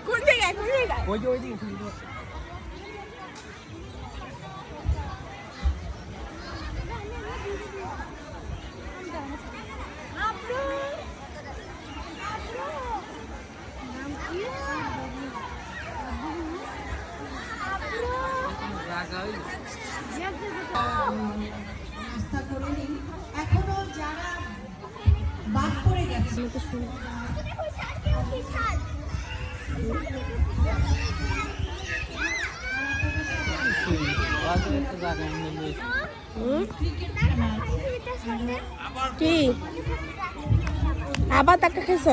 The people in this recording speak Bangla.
কোন জায়গায় ওই দিকে নাস্তা করে নিন। এখনো যারা বাদ পড়ে গেছে কি আবার টাকা খেয়েছ?